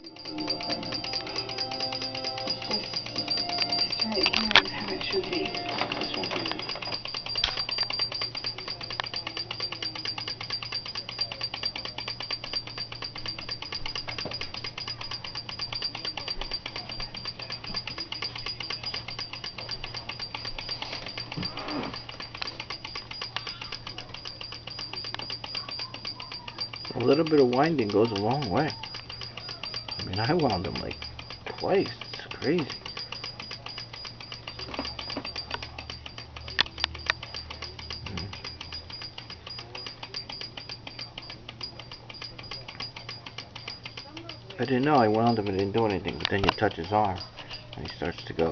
Just right here is how it should be. This won't be it. A little bit of winding goes a long way. I mean, I wound them like twice. It's crazy. I didn't know I wound him and didn't do anything, but then you touch his arm and he starts to go.